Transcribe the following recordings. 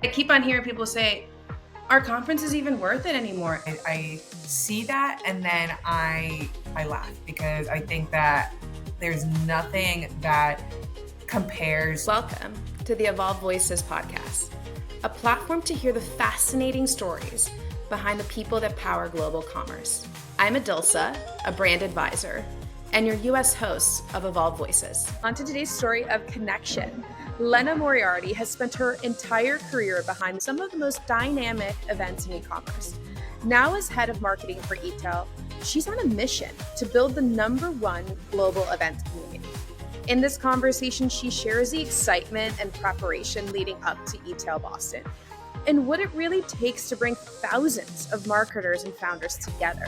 I keep on hearing people say, are conferences even worth it anymore? I see that and then I laugh because I think that there's nothing that compares. Welcome to the Evolve Voices podcast, a platform to hear the fascinating stories behind the people that power global commerce. I'm Edilsa, a brand advisor, and your US host of Evolve Voices. On to today's story of connection. Lena Moriarty has spent her entire career behind some of the most dynamic events in e-commerce. Now as head of marketing for eTail, she's on a mission to build the #1 global event community. In this conversation, she shares the excitement and preparation leading up to eTail Boston and what it really takes to bring thousands of marketers and founders together.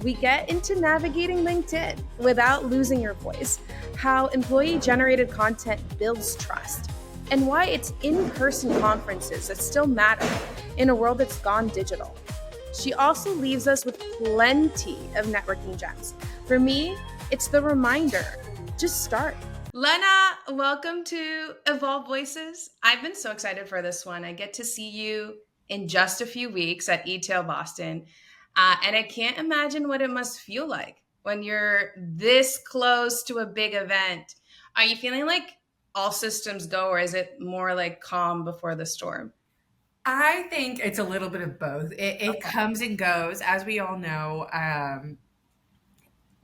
We get into navigating LinkedIn without losing your voice, how employee-generated content builds trust, and why it's in-person conferences that still matter in a world that's gone digital. She also leaves us with plenty of networking gems. For me, it's the reminder, just start. Lena, welcome to Evolve Voices. I've been so excited for this one. I get to see you in just a few weeks at eTail Boston. And I can't imagine what it must feel like when you're this close to a big event. Are you feeling like all systems go, or is it more like calm before the storm? I think it's a little bit of both. It comes and goes, as we all know.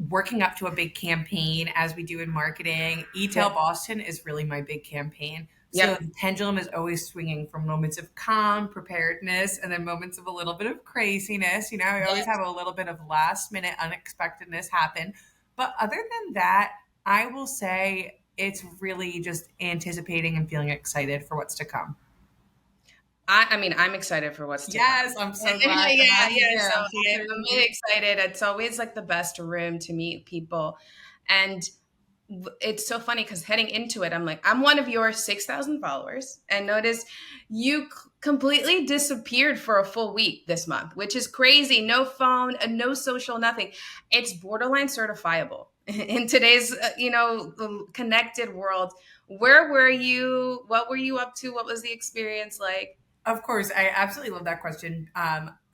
Working up to a big campaign, as we do in marketing, eTail Boston is really my big campaign. So the pendulum is always swinging from moments of calm preparedness and then moments of a little bit of craziness. You know, we always have a little bit of last minute unexpectedness happen. But other than that, I will say it's really just anticipating and feeling excited for what's to come. I mean, I'm excited for what's to come. Yes, I'm so glad. So I'm really excited. It's always like the best room to meet people. And it's so funny because heading into it, I'm like, I'm one of your 6,000 followers, and notice you completely disappeared for a full week this month, which is crazy. No phone, no social, nothing. It's borderline certifiable in today's, connected world. Where were you? What were you up to? What was the experience like? Of course, I absolutely love that question.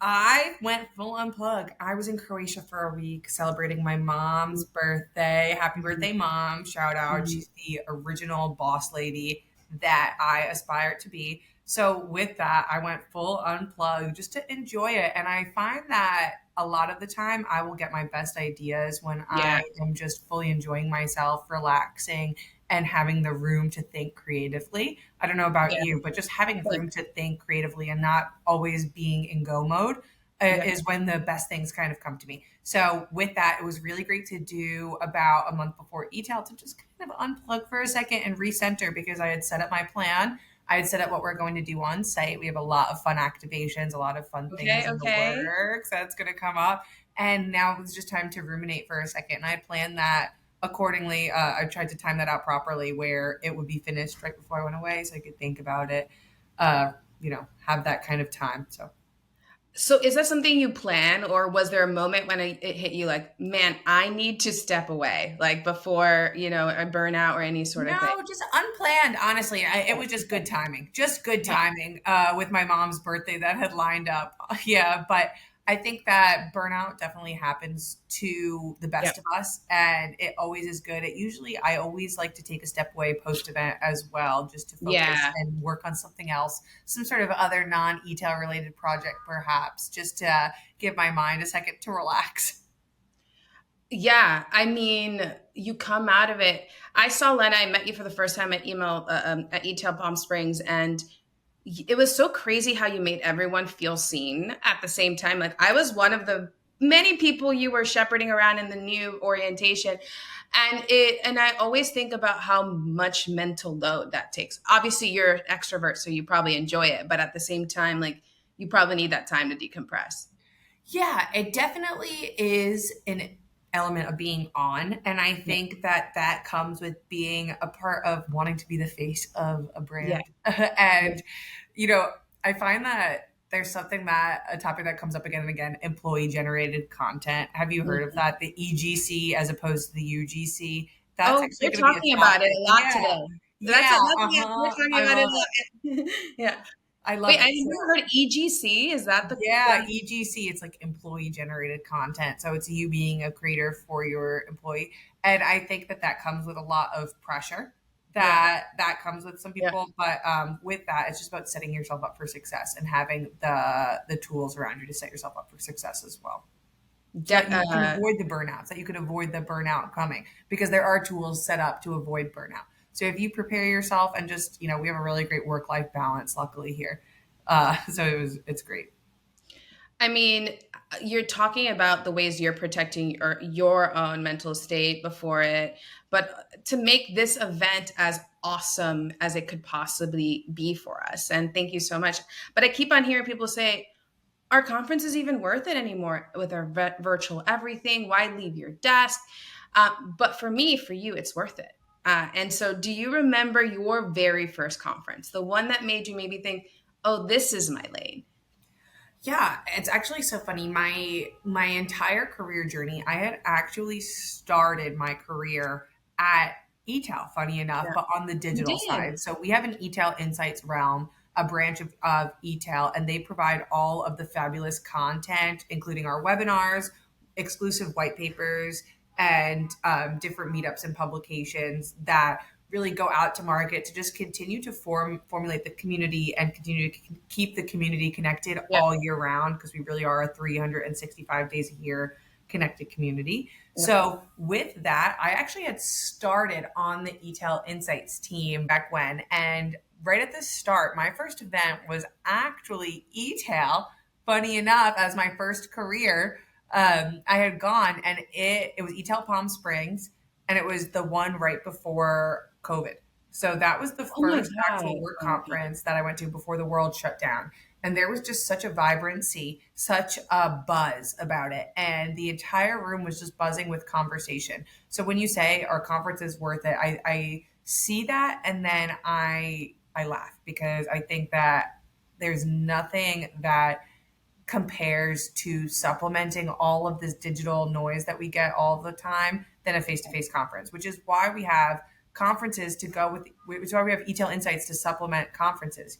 I went full unplug. I was in Croatia for a week celebrating my mom's birthday. Happy birthday, Mom. Shout out. She's the original boss lady that I aspire to be. So with that, I went full unplug just to enjoy it. And I find that a lot of the time I will get my best ideas when I am just fully enjoying myself, relaxing, and having the room to think creatively. I don't know about you, but just having room to think creatively and not always being in go mode is when the best things kind of come to me. So with that, it was really great to do about a month before eTail to just kind of unplug for a second and recenter, because I had set up my plan. I had set up what we're going to do on site. We have a lot of fun activations, a lot of fun things in the works that's going to come up. And now it was just time to ruminate for a second. And I planned that accordingly. I tried to time that out properly where it would be finished right before I went away so I could think about it, have that kind of time. So is that something you plan, or was there a moment when it hit you like, man, I need to step away, like before, a burnout or any sort of thing? No, just unplanned. Honestly, it was just good timing, with my mom's birthday that had lined up. Yeah. But I think that burnout definitely happens to the best of us, and it always is good. I always like to take a step away post-event as well, just to focus and work on something else, some sort of other non-eTail related project, perhaps, just to give my mind a second to relax. Yeah, I mean, you come out of it. I saw Lena. I met you for the first time at eTail Palm Springs, and it was so crazy how you made everyone feel seen at the same time. Like, I was one of the many people you were shepherding around in the new orientation. And I always think about how much mental load that takes. Obviously, you're an extrovert, so you probably enjoy it. But at the same time, like, you probably need that time to decompress. Yeah, it definitely is an element of being on. And I think that comes with being a part of wanting to be the face of a brand. And, I find that there's a topic that comes up again and again, employee generated content. Have you heard of that? The EGC as opposed to the UGC. We're talking about it a lot today. We're talking about it a lot. Yeah. I love Wait, I it. never heard EGC. Is that the Yeah, EGC, it's like employee generated content. So it's you being a creator for your employee. And I think that that comes with a lot of pressure Yeah, that comes with some yeah. people. But with that, it's just about setting yourself up for success and having the tools around you to set yourself up for success as well. So that De- you can uh, avoid the burnout, so that you can avoid the burnout coming because there are tools set up to avoid burnout. So if you prepare yourself and just, we have a really great work-life balance, luckily here. So it's great. I mean, you're talking about the ways you're protecting your own mental state before it, but to make this event as awesome as it could possibly be for us. And thank you so much. But I keep on hearing people say, our conference is even worth it anymore with our virtual everything. Why leave your desk? But for me, for you, it's worth it. And so, do you remember your very first conference, the one that made you maybe think, oh, this is my lane? Yeah, it's actually so funny. My entire career journey, I had actually started my career at eTail, funny enough, Yeah, but on the you digital did. side. So we have an eTail Insights realm, a branch of eTail, and they provide all of the fabulous content, including our webinars, exclusive white papers, and different meetups and publications that really go out to market to just continue to formulate the community and continue to keep the community connected Yeah. all year round because we really are a 365 days a year connected community. Yeah. So with that, I actually had started on the eTail Insights team back when, and right at the start, my first event was actually eTail. Funny enough, as my first career, I had gone and it was eTail Palm Springs, and it was the one right before COVID. So that was the Oh my first actual God. work Okay. conference that I went to before the world shut down. And there was just such a vibrancy, such a buzz about it. And the entire room was just buzzing with conversation. So when you say our conference is worth it, I see that and then I laugh because I think that there's nothing that compares to supplementing all of this digital noise that we get all the time than a face-to-face conference, which is why we have conferences to go with, which is why we have eTail Insights to supplement conferences,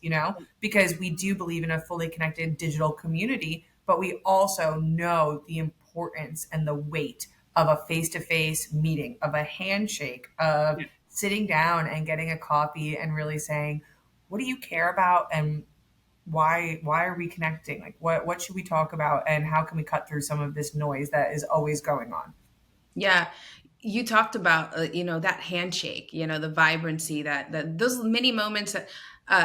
because we do believe in a fully connected digital community, but we also know the importance and the weight of a face-to-face meeting, of a handshake, of Yeah. sitting down and getting a coffee and really saying, what do you care about, and why are we connecting, like what should we talk about, and how can we cut through some of this noise that is always going on. Yeah. You talked about, that handshake, the vibrancy that those mini moments that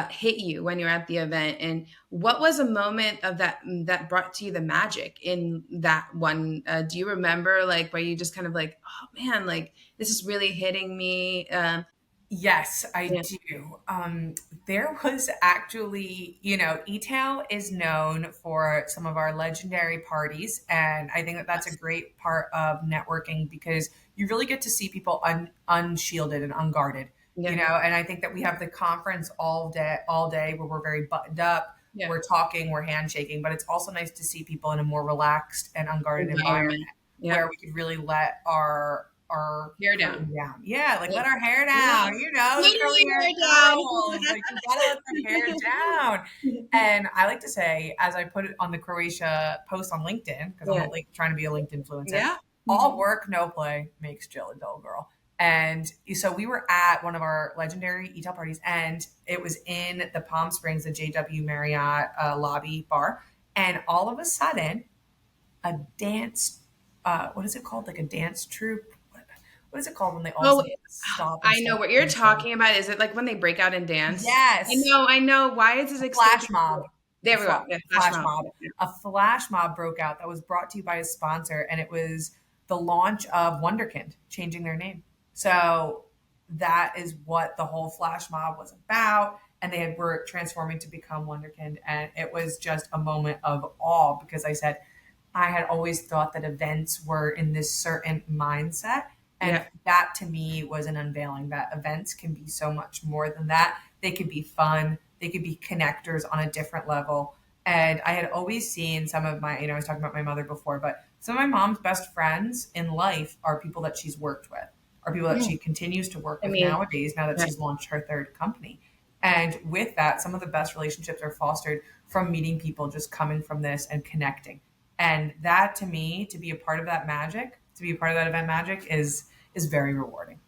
hit you when you're at the event. And what was a moment of that brought to you the magic in that one? Do you remember like where you just kind of like, oh man, like this is really hitting me? Yes, I Yeah. do. There was actually, eTail is known for some of our legendary parties. And I think that that's a great part of networking because you really get to see people unshielded and unguarded, Yeah. and I think that we have the conference all day where we're very buttoned up. Yeah. We're talking, we're handshaking, but it's also nice to see people in a more relaxed and unguarded environment Environment. Yeah. where we could really let our Hair down. curtain down. Yeah, like Yeah. let our hair Yeah. down, the curly Literally haired hair girls. Like you gotta let the hair down. down. And I like to say, as I put it on the Croatia post on LinkedIn, because Yeah. I'm like trying to be a LinkedIn influencer, Yeah. all work, no play makes Jill a dull girl. And so we were at one of our legendary eTail parties, and it was in the Palm Springs, the JW Marriott lobby bar. And all of a sudden, a dance, what is it called? Like a dance troupe? What is it called when they all Oh, suddenly stop and I know start what you're dancing? talking about. Is it like when they break out and dance? Yes, I know. Why is this extension? flash mob. A There we go. Yeah, flash flash mob. mob. A flash mob broke out that was brought to you by a sponsor, and it was the launch of Wonderkind changing their name. So that is what the whole flash mob was about. And were transforming to become Wonderkind. And it was just a moment of awe because I had always thought that events were in this certain mindset. And Yeah. that to me was an unveiling that events can be so much more than that. They could be fun, they could be connectors on a different level. And I had always seen some of my, I was talking about my mother before, but some of my mom's best friends in life are people that she's worked with, are people that Yeah. she continues to work I with mean, nowadays, now that yeah. she's launched her third company. And with that, some of the best relationships are fostered from meeting people, just coming from this and connecting. And that, to me, to be a part of that magic, to be a part of that event magic is very rewarding.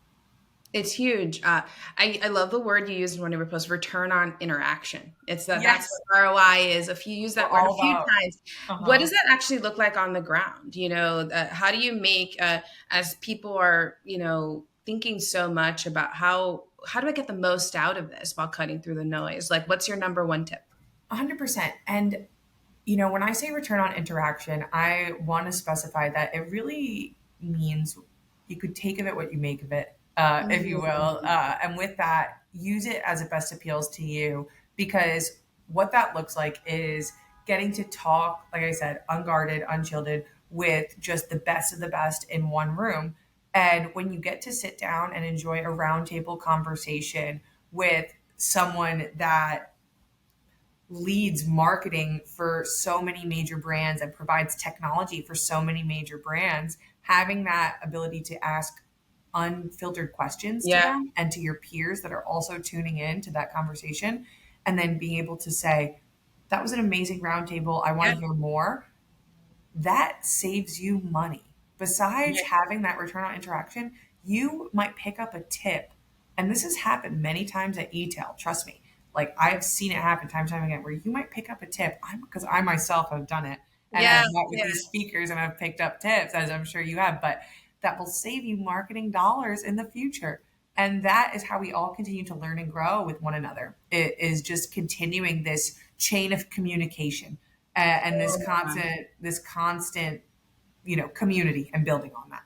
It's huge. I love the word you used in one of your posts, return on interaction. It's that's Yes, what ROI is. If you use we're that word a all few about. times, what Uh-huh. does that actually look like on the ground? How do you make, as people are, thinking so much about how do I get the most out of this while cutting through the noise? Like, what's your number one tip? 100%. And when I say return on interaction, I want to specify that it really means you could take of it what you make of it, if you will. Mm. And with that, use it as it best appeals to you, because what that looks like is getting to talk, like I said, unguarded, unshielded, with just the best of the best in one room. And when you get to sit down and enjoy a roundtable conversation with someone that leads marketing for so many major brands and provides technology for so many major brands, having that ability to ask unfiltered questions to Yeah. them and to your peers that are also tuning in to that conversation, and then being able to say, that was an amazing roundtable. I want Yeah. to hear more. That saves you money. Besides Yeah. having that return on interaction, you might pick up a tip. And this has happened many times at eTail. Trust me. Like, I've seen it happen time and time again, where you might pick up a tip. Because I myself have done it. And Yeah. I've met with Yeah. these speakers and I've picked up tips, as I'm sure you have, but that will save you marketing dollars in the future. And that is how we all continue to learn and grow with one another. It is just continuing this chain of communication, and this constant community, and building on that.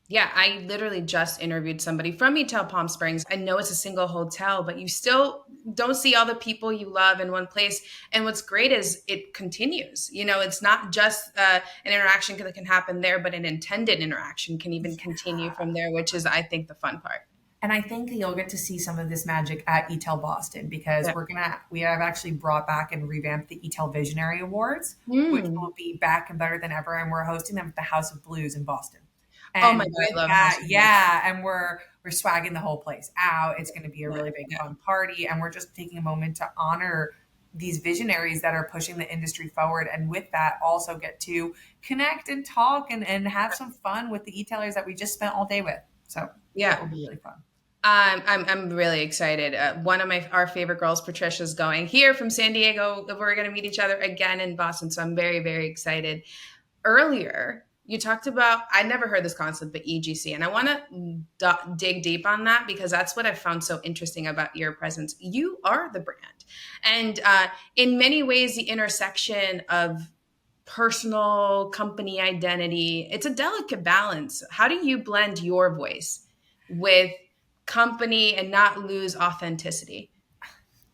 Yeah, I literally just interviewed somebody from eTail Palm Springs. I know it's a single hotel, but you still don't see all the people you love in one place. And what's great is it continues. It's not just an interaction that can happen there, but an intended interaction can even continue from there, which is, I think, the fun part. And I think that you'll get to see some of this magic at eTail Boston, because Yeah. we have actually brought back and revamped the eTail Visionary Awards, which Mm. will be back and better than ever, and we're hosting them at the House of Blues in Boston. Oh my And God, with I love House that, of Blues. yeah, and we're swagging the whole place out. It's going to be a Yeah. really big Yeah. fun party, and we're just taking a moment to honor these visionaries that are pushing the industry forward, and with that also get to connect and talk and have some fun with the e-tailers that we just spent all day with. So that Yeah. will be really fun. I'm really excited. One of our favorite girls, Patricia's going here from San Diego. We're going to meet each other again in Boston, so I'm very, very excited. Earlier, you talked about, I never heard this concept, but EGC, and I want to dig deep on that, because that's what I found so interesting about your presence. You are the brand, and in many ways, the intersection of personal company identity, it's a delicate balance. How do you blend your voice with company and not lose authenticity?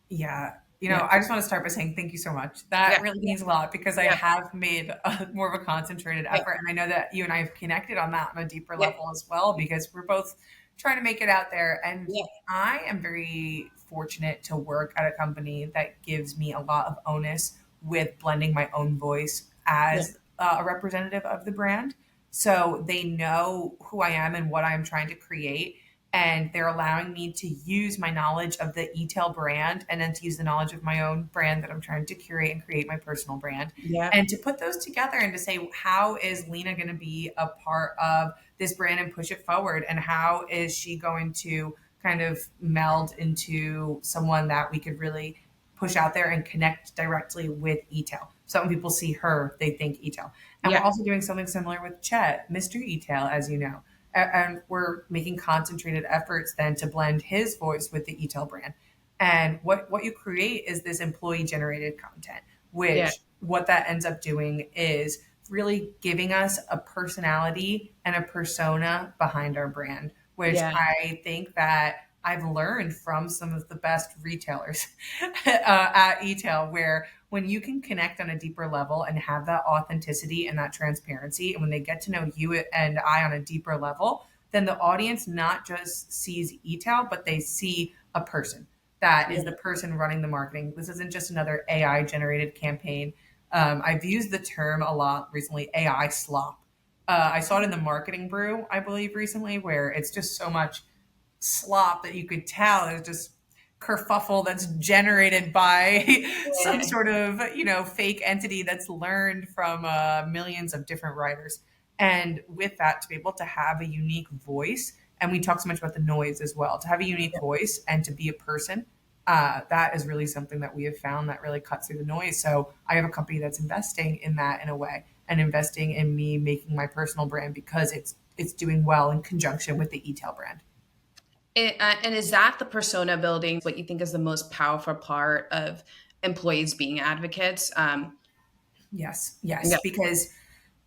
Yeah. Yeah. I just want to start by saying thank you so much. That Yeah. really means a lot, because I Yeah. have made more of a concentrated Yeah. effort. And I know that you and I have connected on that on a deeper Yeah. level as well, because we're both trying to make it out there. And Yeah. I am very fortunate to work at a company that gives me a lot of onus with blending my own voice Yeah. as a representative of the brand. So they know who I am and what I'm trying to create, and they're allowing me to use my knowledge of the eTail brand, and then to use the knowledge of my own brand that I'm trying to curate and create my personal brand, Yeah. and to put those together and to say, how is Lena going to be a part of this brand and push it forward, and how is she going to kind of meld into someone that we could really push out there and connect directly with eTail. So when people see her, they think eTail. And we're Yeah. also doing something similar with Chet, Mr. eTail, as you know. And we're making concentrated efforts then to blend his voice with the eTail brand. And what you create is this employee generated content, Yeah. which what that ends up doing is really giving us a personality and a persona behind our brand, which Yeah. I think that I've learned from some of the best retailers at eTail, where when you can connect on a deeper level and have that authenticity and that transparency, and when they get to know you and I on a deeper level, then the audience not just sees eTail, but they see a person that is Yeah. the person running the marketing. This isn't just another AI generated campaign. I've used the term a lot recently, AI slop. I saw it in the marketing brew, I believe, recently, where it's just so much slop that you could tell. It's just kerfuffle that's generated by some Yeah. sort of, fake entity that's learned from millions of different writers. And with that, to be able to have a unique voice, and we talk so much about the noise as well, to have a unique voice and to be a person, that is really something that we have found that really cuts through the noise. So I have a company that's investing in that in a way, and investing in me making my personal brand because it's doing well in conjunction with the eTail brand. And is that the persona building what you think is the most powerful part of employees being advocates? Yes, Yeah. because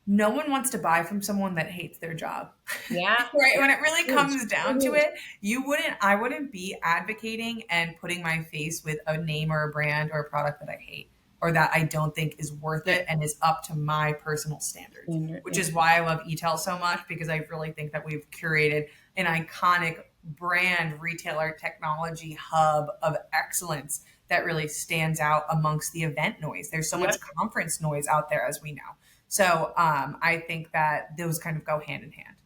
no one wants to buy from someone that hates their job. Yeah. Right. When it really Huge. comes down to Huge. it, I wouldn't be advocating and putting my face with a name or a brand or a product that I hate or that I don't think is worth it and is up to my personal standards, which is why I love eTail so much, because I really think that we've curated an iconic brand retailer technology hub of excellence that really stands out amongst the event noise. There's so much conference noise out there, as we know. So I think that those kind of go hand in hand.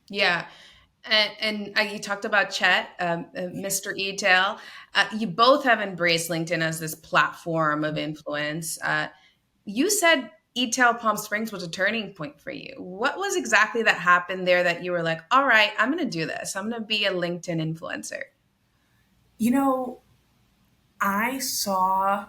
Yeah. And you talked about Chet, Mr. eTail. You both have embraced LinkedIn as this platform of influence. You said eTail Palm Springs was a turning point for you. What was exactly that happened there that you were like, all right, I'm going to do this. I'm going to be a LinkedIn influencer? I saw,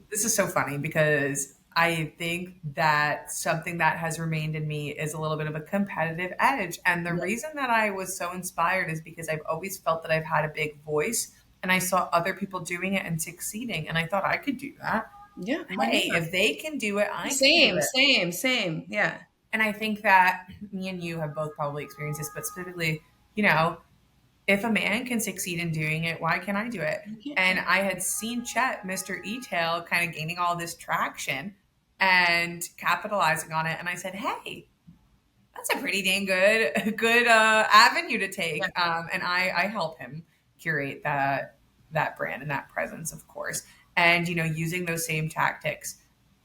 this is so funny because I think that something that has remained in me is a little bit of a competitive edge. And the reason that I was so inspired is because I've always felt that I've had a big voice and I saw other people doing it and succeeding. And I thought I could do that. Yeah. Hey, if they can do it, I can do it. Same. Yeah. And I think that me and you have both probably experienced this, but specifically, if a man can succeed in doing it, why can't I do it? And I had seen Chet, Mr. eTail, kind of gaining all this traction and capitalizing on it. And I said, hey, that's a pretty dang good avenue to take. And I help him curate that brand and that presence, of course. And, using those same tactics,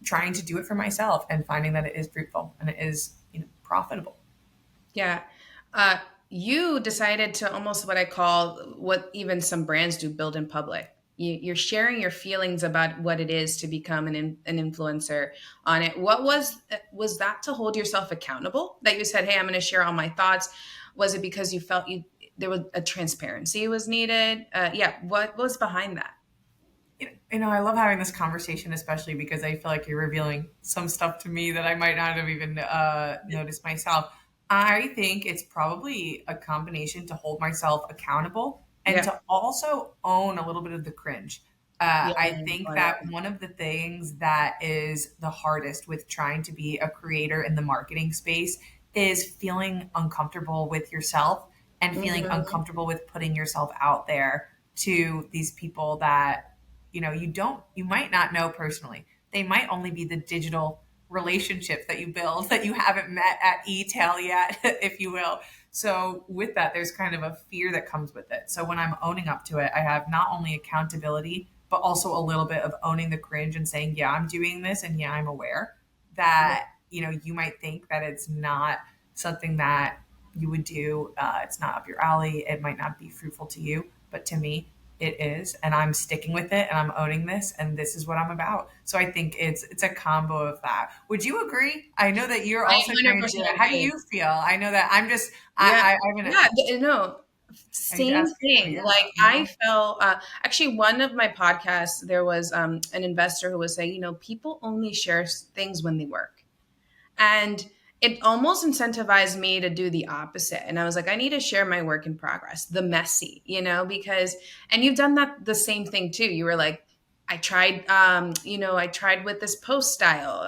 trying to do it for myself and finding that it is fruitful and it is, profitable. Yeah. You decided to almost what I call what even some brands do, build in public. You're sharing your feelings about what it is to become an influencer on it. What was that to hold yourself accountable? That you said, hey, I'm going to share all my thoughts. Was it because you felt there was a transparency was needed? What was behind that? I love having this conversation, especially because I feel like you're revealing some stuff to me that I might not have even noticed myself. I think it's probably a combination to hold myself accountable and to also own a little bit of the cringe. I think that one of the things that is the hardest with trying to be a creator in the marketing space is feeling uncomfortable with yourself and feeling uncomfortable with putting yourself out there to these people that you might not know personally. They might only be the digital relationships that you build that you haven't met at eTail yet, if you will. So with that, there's kind of a fear that comes with it. So when I'm owning up to it, I have not only accountability, but also a little bit of owning the cringe and saying, yeah, I'm doing this. And yeah, I'm aware that, you might think that it's not something that you would do. It's not up your alley. It might not be fruitful to you, but to me, it is, and I'm sticking with it and I'm owning this and this is what I'm about. So I think it's a combo of that. Would you agree? I know that you're also trying to do it. How do you feel? I know that I'm just same thing. Like I felt actually one of my podcasts there was an investor who was saying, people only share things when they work. And it almost incentivized me to do the opposite. And I was like, I need to share my work in progress, the messy, because, and you've done that the same thing too. You were like, I tried, I tried with this post style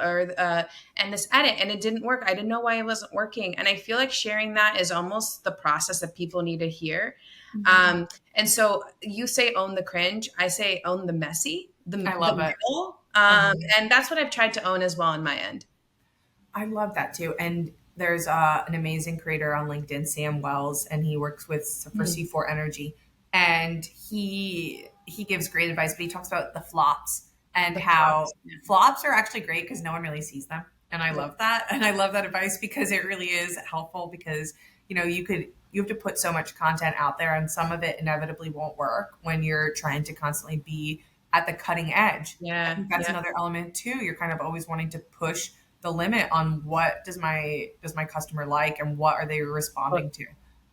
and this edit and it didn't work. I didn't know why it wasn't working. And I feel like sharing that is almost the process that people need to hear. And so you say own the cringe. I say own the messy, I love it. middle. And that's what I've tried to own as well on my end. I love that too. And there's an amazing creator on LinkedIn, Sam Wells, and he works for C4 Energy. And he gives great advice, but he talks about the flops and how flops are actually great because no one really sees them. And I love that. And I love that advice because it really is helpful because, you have to put so much content out there and some of it inevitably won't work when you're trying to constantly be at the cutting edge. I Yeah. think that's Yeah. another element too. You're kind of always wanting to push the limit on what does my customer like and what are they responding to.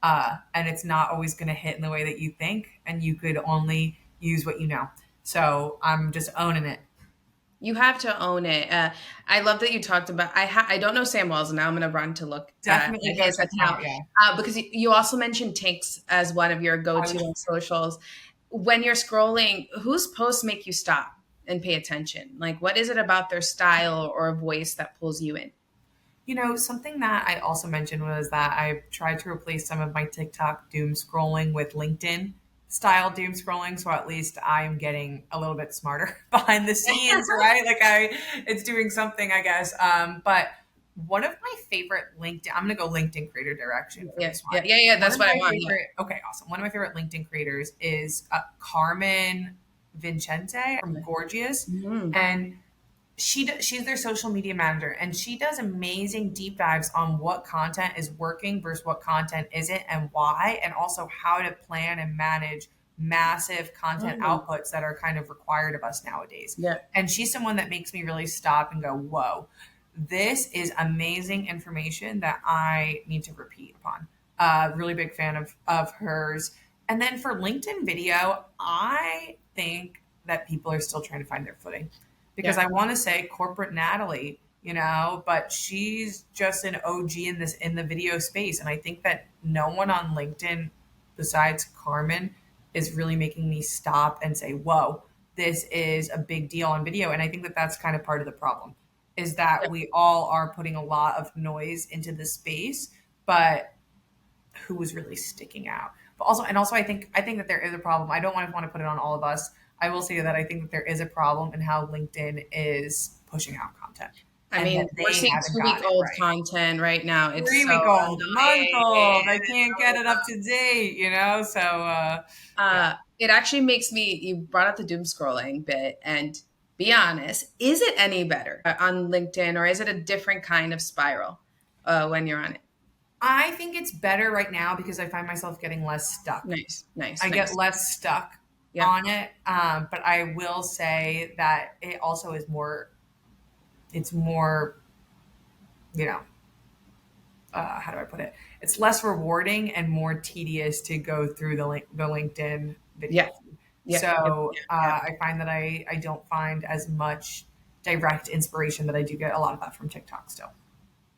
And it's not always going to hit in the way that you think, and you could only use what you know. So I'm just owning it. You have to own it. I love that you talked about. I don't know Sam Wells, and now I'm going to run to look Definitely at go his check him account out. Yeah. because you also mentioned Tinks as one of your go-to on socials. When you're scrolling, whose posts make you stop and pay attention? Like, what is it about their style or voice that pulls you in? Something that I also mentioned was that I tried to replace some of my TikTok doom scrolling with LinkedIn style doom scrolling. So at least I'm getting a little bit smarter behind the scenes, right? It's doing something, I guess. But one of my favorite LinkedIn, I'm going to go LinkedIn creator direction for this one. Yeah. That's what I want. Okay, awesome. One of my favorite LinkedIn creators is Carmen Vincente from Gorgias. Mm-hmm. And she's their social media manager, and she does amazing deep dives on what content is working versus what content isn't and why, and also how to plan and manage massive content outputs that are kind of required of us nowadays. Yeah. And she's someone that makes me really stop and go, whoa, this is amazing information that I need to repeat upon. Really big fan of hers. And then for LinkedIn video, I think that people are still trying to find their footing. Because I want to say corporate Natalie, but she's just an OG in the video space. And I think that no one on LinkedIn besides Carmen is really making me stop and say, whoa, this is a big deal on video. And I think that that's kind of part of the problem is that we all are putting a lot of noise into the space, but who is really sticking out? But also I think that there is a problem. I don't want to put it on all of us. I will say that I think that there is a problem in how LinkedIn is pushing out content. I mean, we're seeing 2-week-old content right now. It's 3-week-old, month-old. I can't get it up to date, So it actually makes me. You brought up the doom scrolling bit, and be honest, is it any better on LinkedIn, or is it a different kind of spiral when you're on it? I think it's better right now because I find myself getting less stuck. Nice. I get less stuck on it. But I will say that it also is more, it's more, how do I put it? It's less rewarding and more tedious to go through the LinkedIn video. I find that I don't find as much direct inspiration that I do get a lot of that from TikTok still.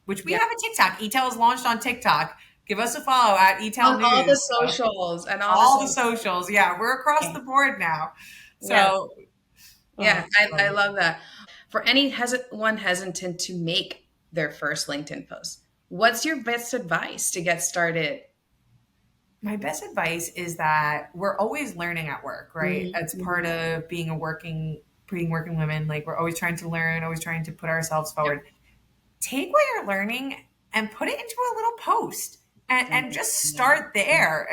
Which we have a TikTok. eTail's launched on TikTok. Give us a follow at eTail News. All the socials and all the socials. Yeah, we're across the board now. So I love that. For anyone hesitant to make their first LinkedIn post, what's your best advice to get started? My best advice is that we're always learning at work, right? Mm-hmm. It's part of being working women. Like we're always trying to learn, always trying to put ourselves forward. Yeah. Take what you're learning and put it into a little post and just start there,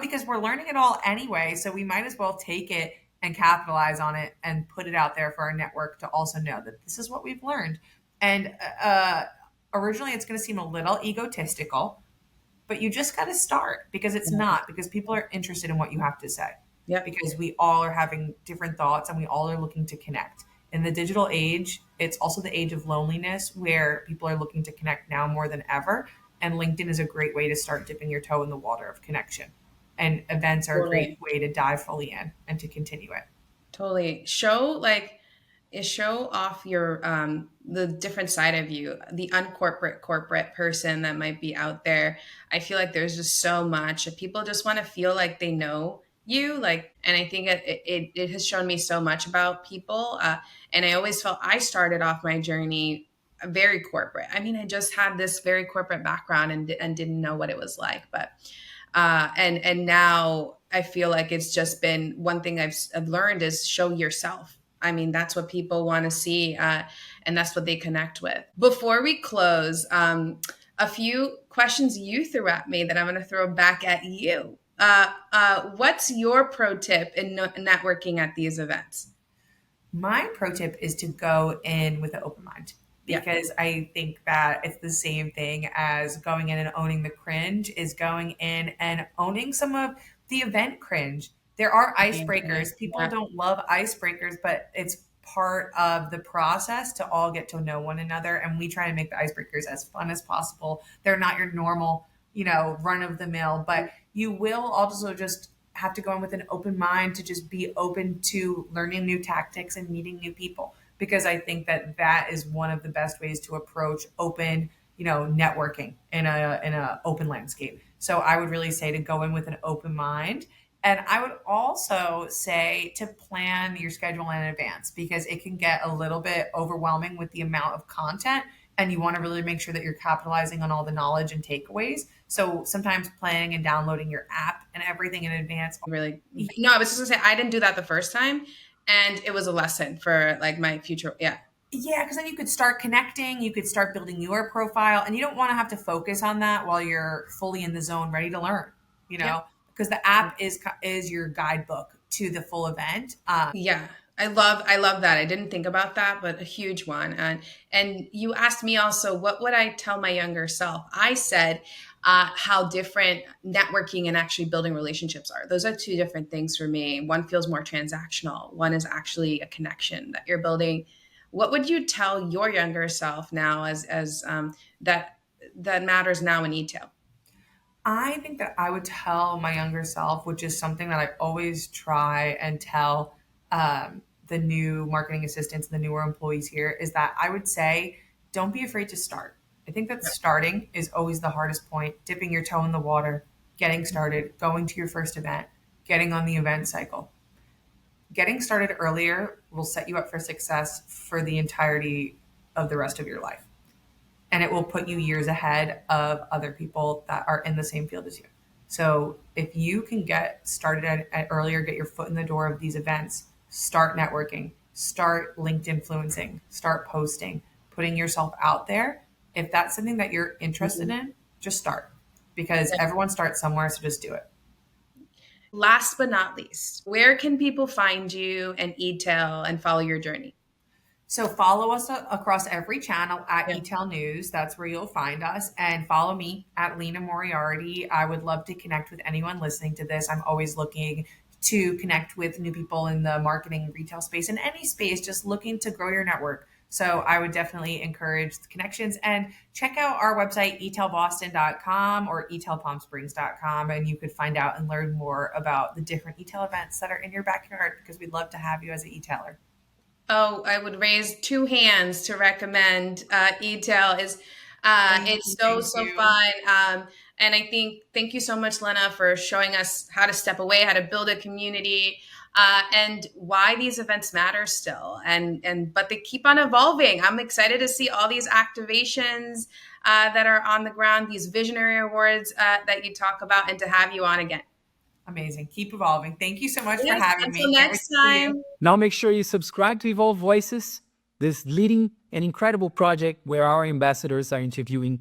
because we're learning it all anyway. So we might as well take it and capitalize on it and put it out there for our network to also know that this is what we've learned. And originally it's going to seem a little egotistical, but you just got to start because it's not, because people are interested in what you have to say. Yeah. Because we all are having different thoughts and we all are looking to connect. In the digital age, it's also the age of loneliness where people are looking to connect now more than ever. And LinkedIn is a great way to start dipping your toe in the water of connection. And events are a great way to dive fully in and to continue it. Totally. Show off your the different side of you, the corporate person that might be out there. I feel like there's just so much. People just want to feel like they know you, and I think it has shown me so much about people. And I always felt I started off my journey very corporate. I mean, I just had this very corporate background and didn't know what it was like. But and now I feel like it's just been one thing I've learned is show yourself. I mean, that's what people want to see, and that's what they connect with. Before we close, a few questions you threw at me that I'm going to throw back at you. What's your pro tip in networking at these events? My pro tip is to go in with an open mind. because I think that it's the same thing as going in and owning the cringe is going in and owning some of the event cringe. There are icebreakers. People don't love icebreakers, but it's part of the process to all get to know one another. And we try to make the icebreakers as fun as possible. They're not your normal, run of the mill, but you will also just have to go in with an open mind to just be open to learning new tactics and meeting new people. Because I think that is one of the best ways to approach open, networking in a open landscape. So I would really say to go in with an open mind. And I would also say to plan your schedule in advance because it can get a little bit overwhelming with the amount of content and you want to really make sure that you're capitalizing on all the knowledge and takeaways. So sometimes planning and downloading your app and everything in advance. Really? No, I was just gonna say, I didn't do that the first time. And it was a lesson for like my future. Yeah. Yeah, because then you could start connecting, you could start building your profile, and you don't want to have to focus on that while you're fully in the zone, ready to learn, because the app is your guidebook to the full event. Yeah. I love that. I didn't think about that, but a huge one. And you asked me also, what would I tell my younger self? I said, how different networking and actually building relationships are. Those are two different things for me. One feels more transactional. One is actually a connection that you're building. What would you tell your younger self now as that matters now in eTail? I think that I would tell my younger self, which is something that I always try and tell the new marketing assistants, the newer employees here, is that I would say, don't be afraid to start. I think that starting is always the hardest point, dipping your toe in the water, getting started, going to your first event, getting on the event cycle. Getting started earlier will set you up for success for the entirety of the rest of your life. And it will put you years ahead of other people that are in the same field as you. So if you can get started at earlier, get your foot in the door of these events, start networking, start LinkedIn influencing, start posting, putting yourself out there. If that's something that you're interested in, just start because everyone starts somewhere. So just do it. Last but not least, where can people find you and eTail and follow your journey? So follow us across every channel at eTail News. That's where you'll find us. And follow me at Lena Moriarty. I would love to connect with anyone listening to this. I'm always looking to connect with new people in the marketing retail space, in any space, just looking to grow your network. So I would definitely encourage the connections and check out our website, eTailBoston.com or eTailPalmSprings.com. And you could find out and learn more about the different eTail events that are in your backyard because we'd love to have you as an eTailer. Oh, I would raise two hands to recommend eTail. It's so fun. And I think, thank you so much, Lena, for showing us how to step away, how to build a community, and why these events matter still. But they keep on evolving. I'm excited to see all these activations that are on the ground, these visionary awards that you talk about, and to have you on again. Amazing. Keep evolving. Thank you so much for having me. Until next time. Now make sure you subscribe to Evolve Voices, this leading and incredible project where our ambassadors are interviewing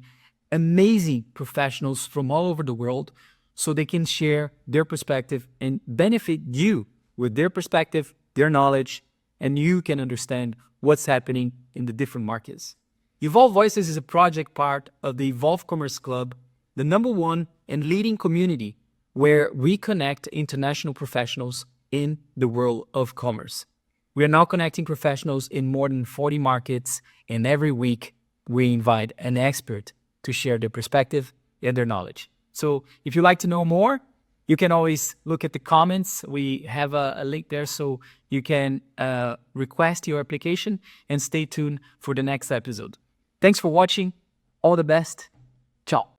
amazing professionals from all over the world so they can share their perspective and benefit you with their perspective, their knowledge, and you can understand what's happening in the different markets. Evolve Voices is a project part of the Evolve Commerce Club, the #1 and leading community where we connect international professionals in the world of commerce. We are now connecting professionals in more than 40 markets, and every week we invite an expert to share their perspective and their knowledge. So if you'd like to know more, you can always look at the comments. We have a link there so you can request your application and stay tuned for the next episode. Thanks for watching. All the best. Ciao.